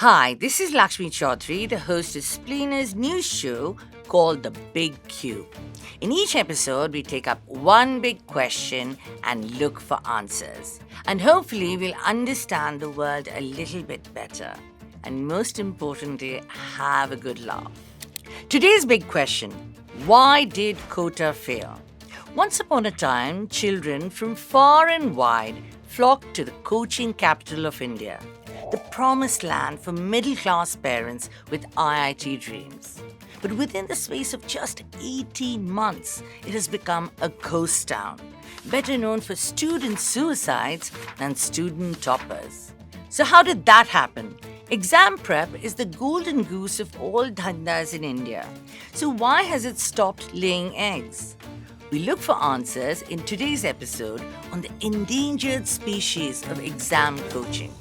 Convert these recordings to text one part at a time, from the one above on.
Hi, this is Lakshmi Chaudhry, the host of Splainer's news show called The Big Q. In each episode, we take up one big question and look for answers. And hopefully, we'll understand the world a little bit better. And most importantly, have a good laugh. Today's big question: why did Kota fail? Once upon a time, children from far and wide flocked to the coaching capital of India, the promised land for middle-class parents with IIT dreams. But within the space of just 18 months, it has become a ghost town, better known for student suicides than student toppers. So how did that happen? Exam prep is the golden goose of all dhandas in India. So why has it stopped laying eggs? We look for answers in today's episode on the endangered species of exam coaching.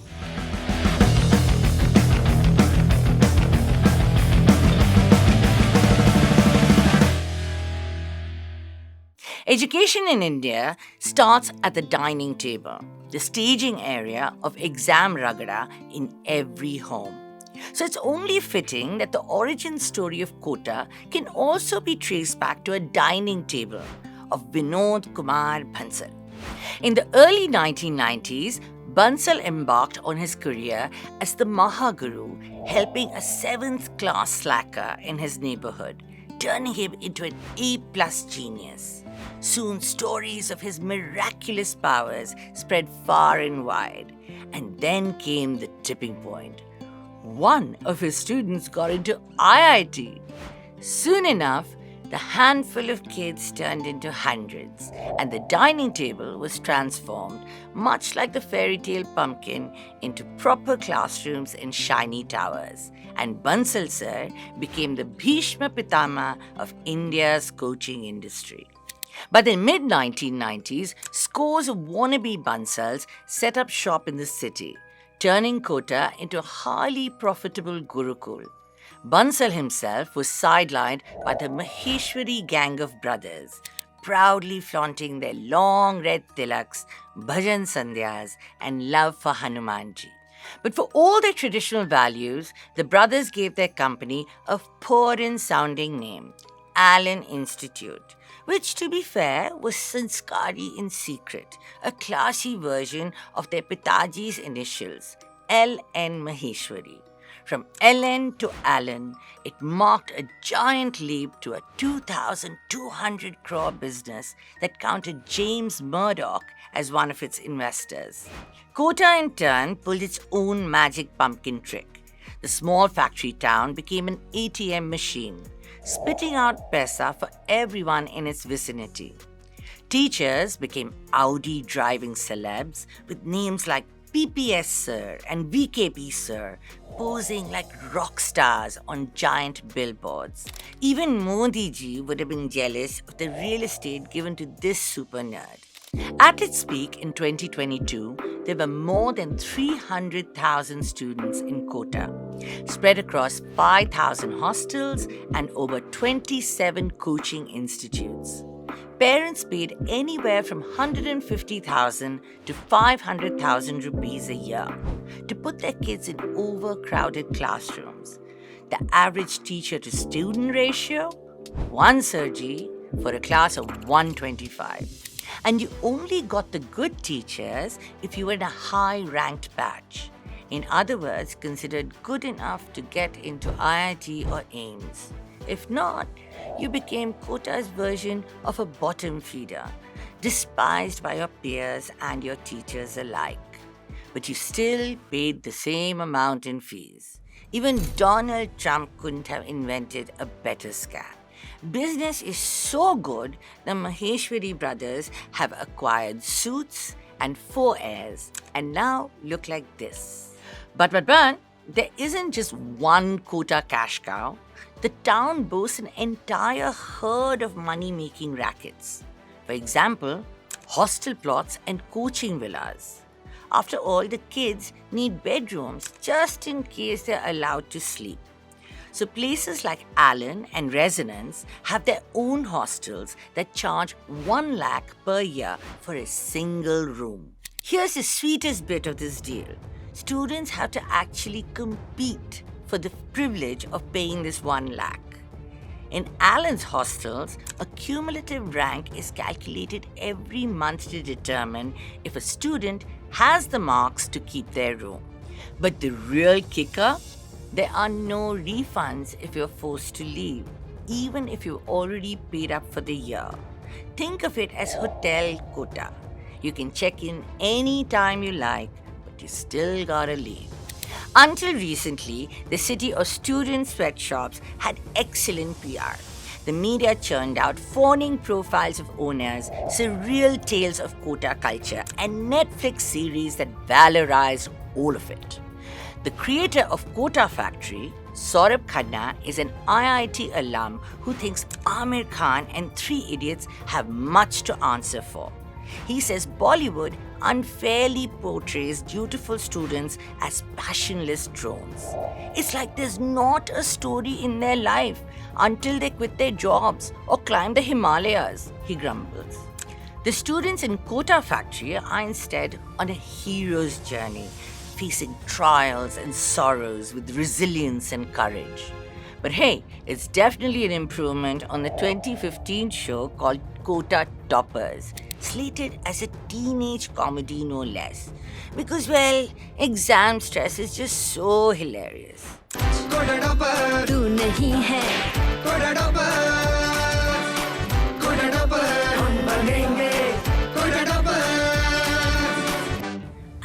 Education in India starts at the dining table, the staging area of exam ragada in every home. So it's only fitting that the origin story of Kota can also be traced back to a dining table of Vinod Kumar Bansal. In the early 1990s, Bansal embarked on his career as the Mahaguru, helping a 7th class slacker in his neighborhood, turning him into an A+ genius. Soon, stories of his miraculous powers spread far and wide. And then came the tipping point. One of his students got into IIT. Soon enough, the handful of kids turned into hundreds, and the dining table was transformed, much like the fairy tale pumpkin, into proper classrooms and shiny towers. And Bansal sir became the Bhishma Pitama of India's coaching industry. By the mid-1990s, scores of wannabe Bansals set up shop in the city, turning Kota into a highly profitable Gurukul. Bansal himself was sidelined by the Maheshwari gang of brothers, proudly flaunting their long red tilaks, bhajan sandhyas, and love for Hanumanji. But for all their traditional values, the brothers gave their company a foreign-sounding name, Allen Institute, which, to be fair, was sanskari in secret, a classy version of their Pitaji's initials, L.N. Maheshwari. From L.N. to Allen, it marked a giant leap to a 2,200 crore business that counted James Murdoch as one of its investors. Kota, in turn, pulled its own magic pumpkin trick. The small factory town became an ATM machine, spitting out paisa for everyone in its vicinity. Teachers became Audi driving celebs with names like PPS Sir and VKP Sir, posing like rock stars on giant billboards. Even Modi ji would have been jealous of the real estate given to this super nerd. At its peak in 2022, there were more than 300,000 students in Kota, spread across 5,000 hostels and over 27 coaching institutes. Parents paid anywhere from 150,000 to 500,000 rupees a year to put their kids in overcrowded classrooms. The average teacher-to-student ratio? 1 Surji for a class of 125. And you only got the good teachers if you were in a high-ranked batch. In other words, considered good enough to get into IIT or AIMS. If not, you became Kota's version of a bottom feeder, despised by your peers and your teachers alike. But you still paid the same amount in fees. Even Donald Trump couldn't have invented a better scam. Business is so good, the Maheshwari brothers have acquired Suits and 4 heirs, and now look like this. But, there isn't just one Kota cash cow. The town boasts an entire herd of money-making rackets. For example, hostel plots and coaching villas. After all, the kids need bedrooms just in case they're allowed to sleep. So places like Allen and Resonance have their own hostels that charge 1 lakh per year for a single room. Here's the sweetest bit of this deal. students have to actually compete for the privilege of paying this 1 lakh. In Allen's hostels, a cumulative rank is calculated every month to determine if a student has the marks to keep their room. But the real kicker? There are no refunds if you're forced to leave, even if you've already paid up for the year. Think of it as Hotel Kota. You can check in any time you like, but you still gotta leave. Until recently, the city of student sweatshops had excellent PR. The media churned out fawning profiles of owners, surreal tales of Kota culture, and Netflix series that valorized all of it. The creator of Kota Factory, Saurabh Khanna, is an IIT alum who thinks Amir Khan and Three Idiots have much to answer for. He says Bollywood unfairly portrays dutiful students as passionless drones. It's like there's not a story in their life until they quit their jobs or climb the Himalayas, he grumbles. The students in Kota Factory are instead on a hero's journey, facing trials and sorrows with resilience and courage. But hey, it's definitely an improvement on the 2015 show called Kota Toppers, slated as a teenage comedy no less. Because, well, exam stress is just so hilarious.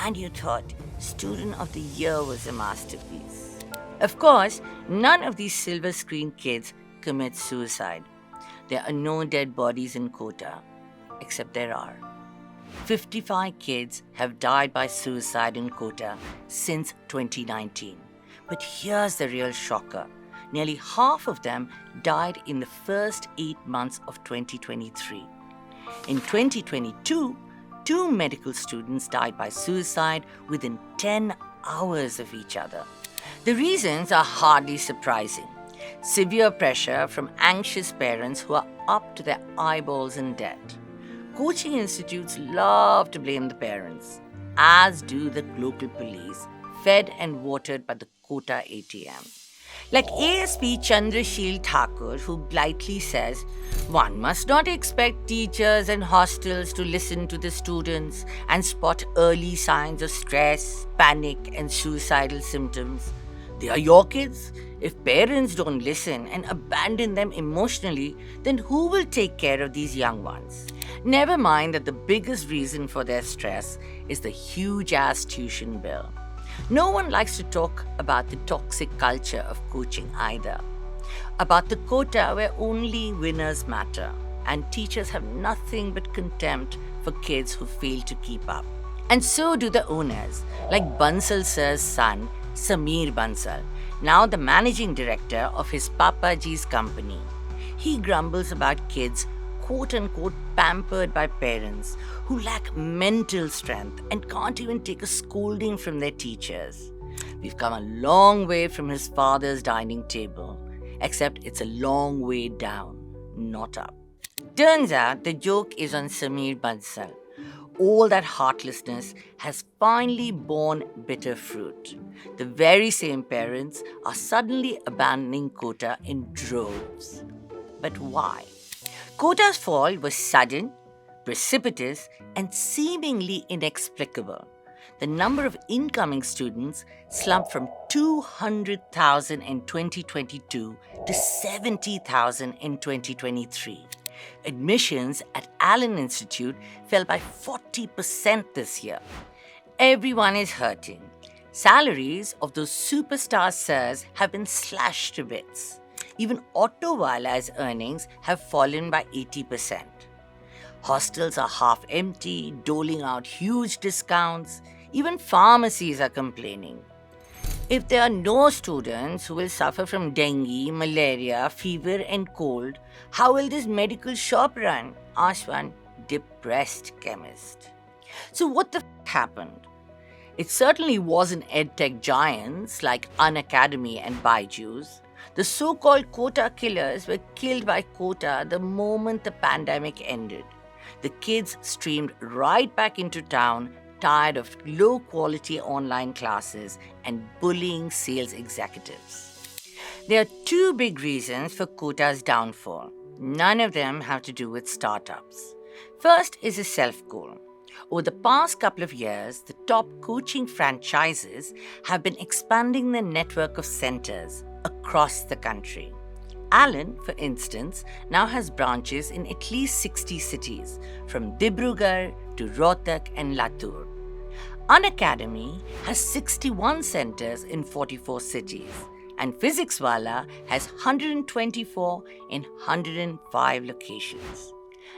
And you thought Student of the Year was a masterpiece. Of course, none of these silver screen kids commit suicide. There are no dead bodies in Kota, except there are. 55 kids have died by suicide in Kota since 2019. But here's the real shocker. Nearly half of them died in the first 8 months of 2023. In 2022, 2 medical students died by suicide within 10 hours of each other. The reasons are hardly surprising. Severe pressure from anxious parents who are up to their eyeballs in debt. Coaching institutes love to blame the parents, as do the local police, fed and watered by the Kota ATM. Like ASP Chandrashil Thakur, who blithely says, one must not expect teachers and hostels to listen to the students and spot early signs of stress, panic, and suicidal symptoms. They are your kids. If parents don't listen and abandon them emotionally, then who will take care of these young ones? Never mind that the biggest reason for their stress is the huge-ass tuition bill. No one likes to talk about the toxic culture of coaching either. About the quota where only winners matter, and teachers have nothing but contempt for kids who fail to keep up. And so do the owners, like Bansal sir's son, Sameer Bansal, now the managing director of his Papaji's company. He grumbles about kids quote-unquote pampered by parents who lack mental strength and can't even take a scolding from their teachers. We've come a long way from his father's dining table, except it's a long way down, not up. Turns out the joke is on Sameer Bansal. All that heartlessness has finally borne bitter fruit. The very same parents are suddenly abandoning Kota in droves. But why? Kota's fall was sudden, precipitous, and seemingly inexplicable. The number of incoming students slumped from 200,000 in 2022 to 70,000 in 2023. Admissions at Allen Institute fell by 40% this year. Everyone is hurting. Salaries of those superstar sirs have been slashed to bits. Even Auto Wala's earnings have fallen by 80%. Hostels are half empty, doling out huge discounts. Even pharmacies are complaining. If there are no students who will suffer from dengue, malaria, fever, and cold, how will this medical shop run? Asked one depressed chemist. So what the happened? It certainly wasn't edtech giants like Unacademy and Byjus. The so-called Kota killers were killed by Kota the moment the pandemic ended. The kids streamed right back into town, tired of low-quality online classes and bullying sales executives. There are two big reasons for Kota's downfall. None of them have to do with startups. First is a self-goal. Over the past couple of years, the top coaching franchises have been expanding their network of centers across the country. Alan, for instance, now has branches in at least 60 cities, from Dibrugarh to Rohtak and Latur. Unacademy has 61 centers in 44 cities, and Physicswala has 124 in 105 locations.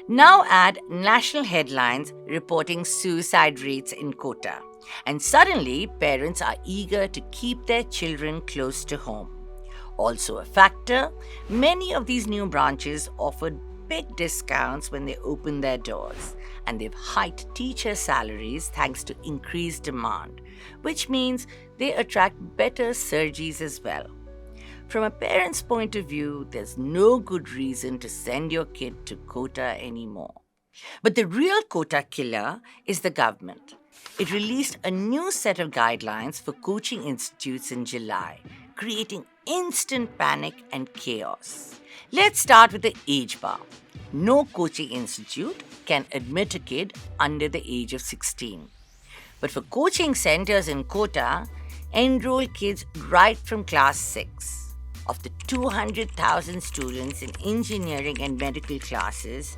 Now add national headlines reporting suicide rates in Kota, and suddenly parents are eager to keep their children close to home. Also a factor, many of these new branches offered big discounts when they opened their doors, and they've hiked teacher salaries thanks to increased demand, which means they attract better surgeries as well. From a parent's point of view, there's no good reason to send your kid to Kota anymore. But the real Kota killer is the government. It released a new set of guidelines for coaching institutes in July, creating instant panic and chaos. Let's start with the age bar. No coaching institute can admit a kid under the age of 16. But for coaching centers in Kota, enroll kids right from class 6. Of the 200,000 students in engineering and medical classes,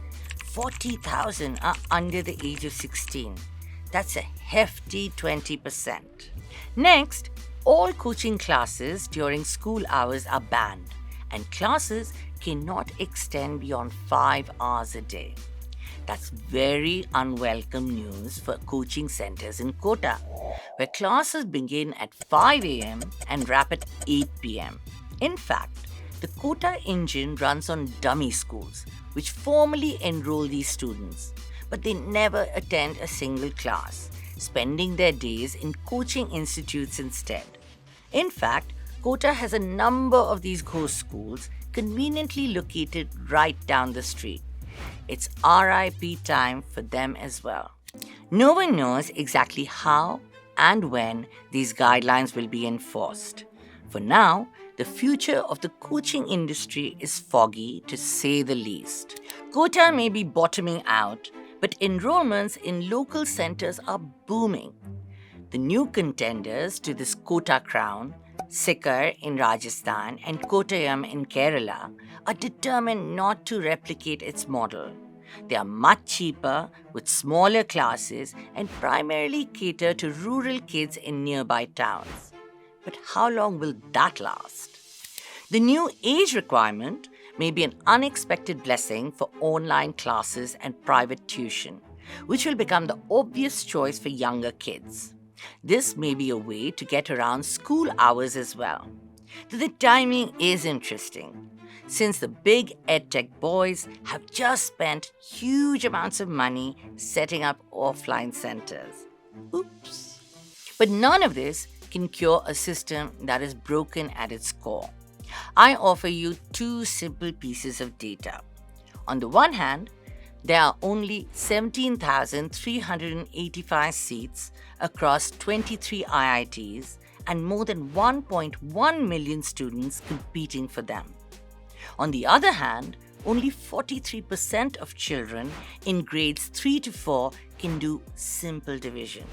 40,000 are under the age of 16. That's a hefty 20%. Next, all coaching classes during school hours are banned, and classes cannot extend beyond 5 hours a day. That's very unwelcome news for coaching centers in Kota, where classes begin at 5 a.m. and wrap at 8 p.m. In fact, the Kota engine runs on dummy schools, which formally enroll these students, but they never attend a single class, spending their days in coaching institutes instead. In fact, Kota has a number of these ghost schools conveniently located right down the street. It's RIP time for them as well. No one knows exactly how and when these guidelines will be enforced. For now, the future of the coaching industry is foggy, to say the least. Kota may be bottoming out, but enrollments in local centers are booming. The new contenders to this Kota crown, Sikar in Rajasthan and Kottayam in Kerala, are determined not to replicate its model. They are much cheaper, with smaller classes, and primarily cater to rural kids in nearby towns. But how long will that last? The new age requirement may be an unexpected blessing for online classes and private tuition, which will become the obvious choice for younger kids. This may be a way to get around school hours as well. The timing is interesting, since the big edtech boys have just spent huge amounts of money setting up offline centers. Oops. But none of this can cure a system that is broken at its core. I offer you two simple pieces of data. On the one hand, there are only 17,385 seats across 23 IITs and more than 1.1 million students competing for them. On the other hand, only 43% of children in grades 3 to 4 can do simple division.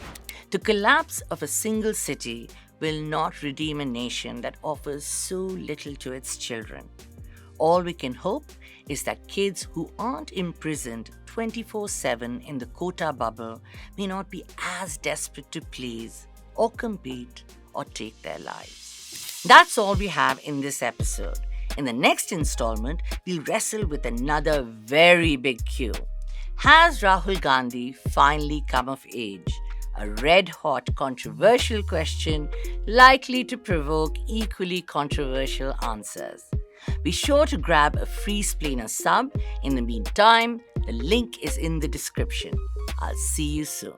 The collapse of a single city will not redeem a nation that offers so little to its children. All we can hope is that kids who aren't imprisoned 24/7 in the Kota bubble may not be as desperate to please or compete or take their lives. That's all we have in this episode. In the next installment, we'll wrestle with another very big Q. Has Rahul Gandhi finally come of age? A red-hot, controversial question likely to provoke equally controversial answers. Be sure to grab a free Splainer sub. In the meantime, the link is in the description. I'll see you soon.